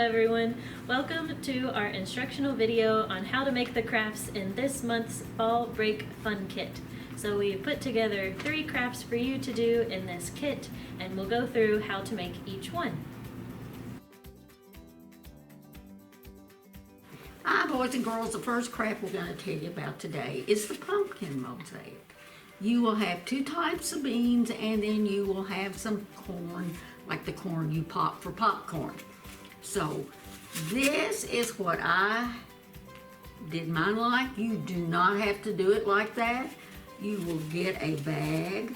everyone. Welcome to our instructional video on how to make the crafts in this month's Fall Break Fun Kit. So we put together 3 crafts for you to do in this kit, and we'll go through how to make each one. Hi boys and girls, the first craft we're going to tell you about today is the pumpkin mosaic. You will have 2 types of beans, and then you will have some corn, like the corn you pop for popcorn. So this is what I did mine like. You do not have to do it like that. You will get a bag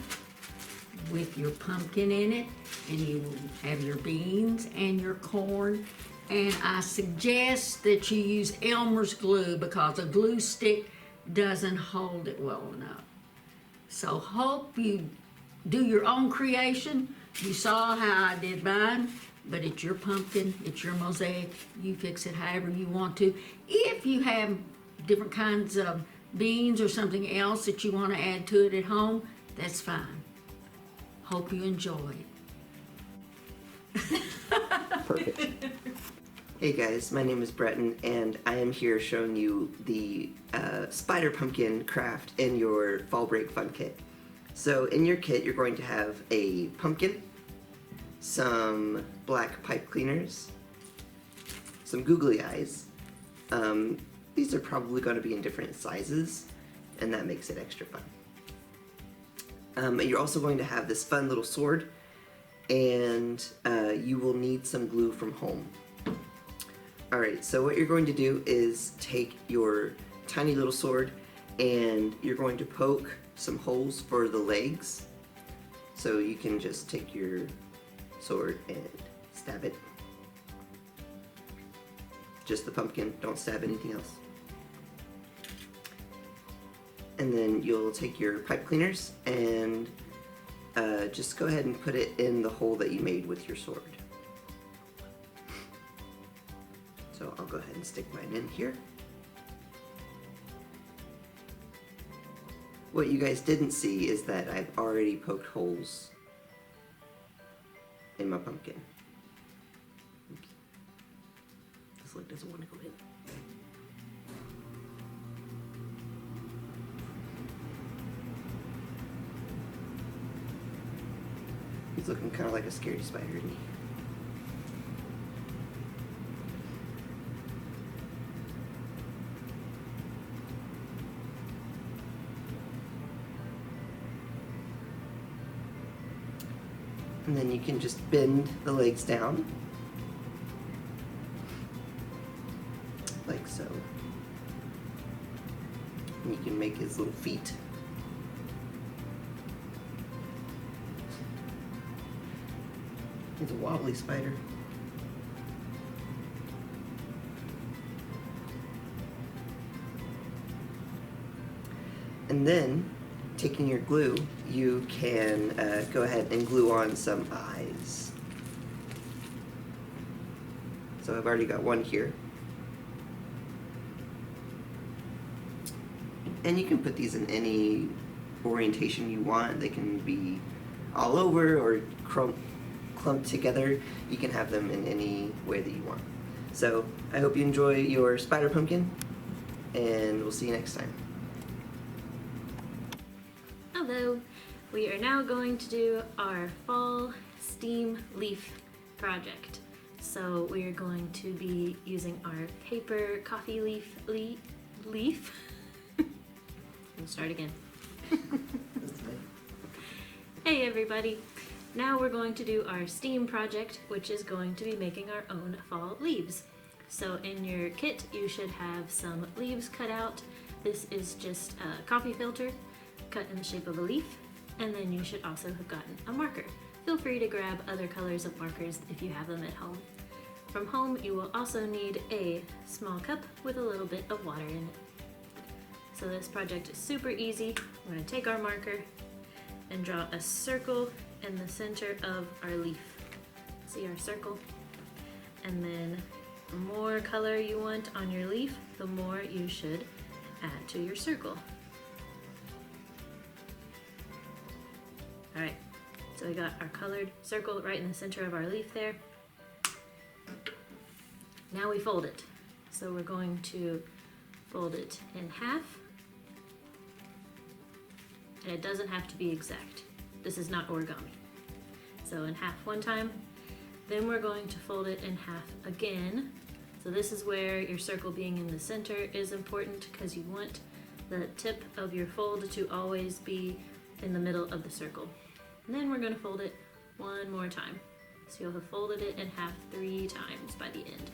with your pumpkin in it, and you will have your beans and your corn. And I suggest that you use Elmer's glue because a glue stick doesn't hold it well enough. So hope you do your own creation. You saw how I did mine, but it's your pumpkin, it's your mosaic. You fix it however you want to. If you have different kinds of beans or something else that you want to add to it at home, that's fine. Hope you enjoy it. Perfect. Hey guys, my name is Breton, and I am here showing you the spider pumpkin craft in your Fall Break Fun Kit. So in your kit, you're going to have a pumpkin, some black pipe cleaners, some googly eyes. These are probably going to be in different sizes, and that makes it extra fun. You're also going to have this fun little sword, and you will need some glue from home. Alright, so what you're going to do is take your tiny little sword and you're going to poke some holes for the legs. So you can just take your sword and stab it. Just the pumpkin, don't stab anything else. And then you'll take your pipe cleaners and just go ahead and put it in the hole that you made with your sword. So I'll go ahead and stick mine in here. What you guys didn't see is that I've already poked holes in my pumpkin. Oops. This leg doesn't want to go in. He's looking kind of like a scaredy spider, isn't he? And then you can just bend the legs down, like so. And you can make his little feet. He's a wobbly spider. And then, taking your glue, you can go ahead and glue on some eyes. So I've already got one here. And you can put these in any orientation you want. They can be all over or clumped together. You can have them in any way that you want. So I hope you enjoy your spider pumpkin, and we'll see you next time. Hello, we are now going to do our fall steam leaf project. So we are going to be using our paper coffee leaf. We'll start again. Hey everybody, now we're going to do our steam project, which is going to be making our own fall leaves. So in your kit you should have some leaves cut out. This is just a coffee filter cut in the shape of a leaf, and then you should also have gotten a marker. Feel free to grab other colors of markers if you have them at home. From home, you will also need a small cup with a little bit of water in it. So this project is super easy. We're going to take our marker and draw a circle in the center of our leaf. See our circle? And then the more color you want on your leaf, the more you should add to your circle. Alright, so we got our colored circle right in the center of our leaf there. Now we fold it. So we're going to fold it in half. And it doesn't have to be exact. This is not origami. So in half one time, then we're going to fold it in half again. So this is where your circle being in the center is important because you want the tip of your fold to always be in the middle of the circle. And then we're going to fold it one more time. So you'll have folded it in half 3 times by the end.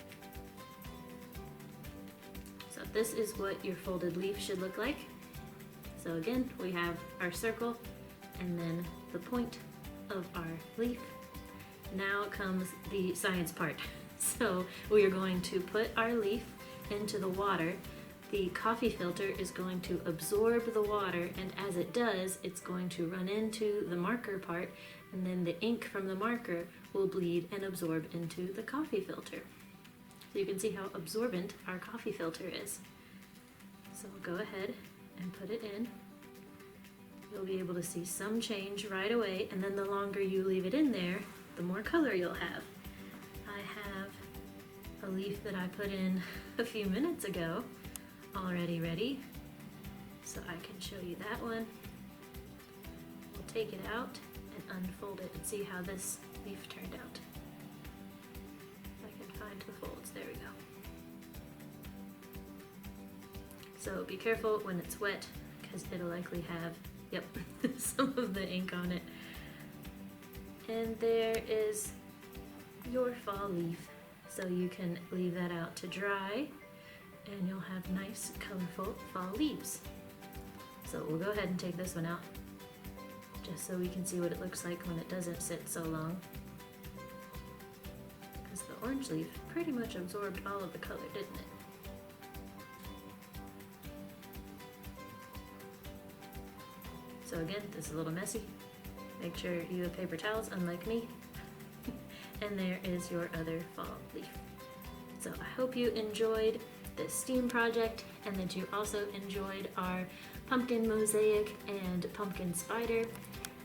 So this is what your folded leaf should look like. So again, we have our circle and then the point of our leaf. Now comes the science part. So we are going to put our leaf into the water. The coffee filter is going to absorb the water, and as it does, it's going to run into the marker part, and then the ink from the marker will bleed and absorb into the coffee filter. So you can see how absorbent our coffee filter is. So we'll go ahead and put it in. You'll be able to see some change right away, and then the longer you leave it in there, the more color you'll have. I have a leaf that I put in a few minutes ago already ready, so I can show you that one. We'll take it out and unfold it and see how this leaf turned out. If I can find the folds, there we go. So be careful when it's wet because it'll likely have, yep, some of the ink on it. And there is your fall leaf. So you can leave that out to dry and you'll have nice, colorful fall leaves. So we'll go ahead and take this one out just so we can see what it looks like when it doesn't sit so long. Because the orange leaf pretty much absorbed all of the color, didn't it? So again, this is a little messy. Make sure you have paper towels, unlike me. And there is your other fall leaf. So I hope you enjoyed this STEAM project and that you also enjoyed our pumpkin mosaic and pumpkin spider.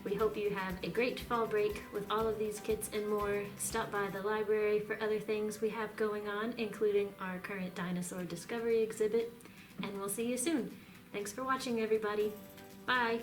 We hope you have a great fall break with all of these kits and more. Stop by the library for other things we have going on, including our current dinosaur discovery exhibit, and we'll see you soon. Thanks for watching, everybody. Bye.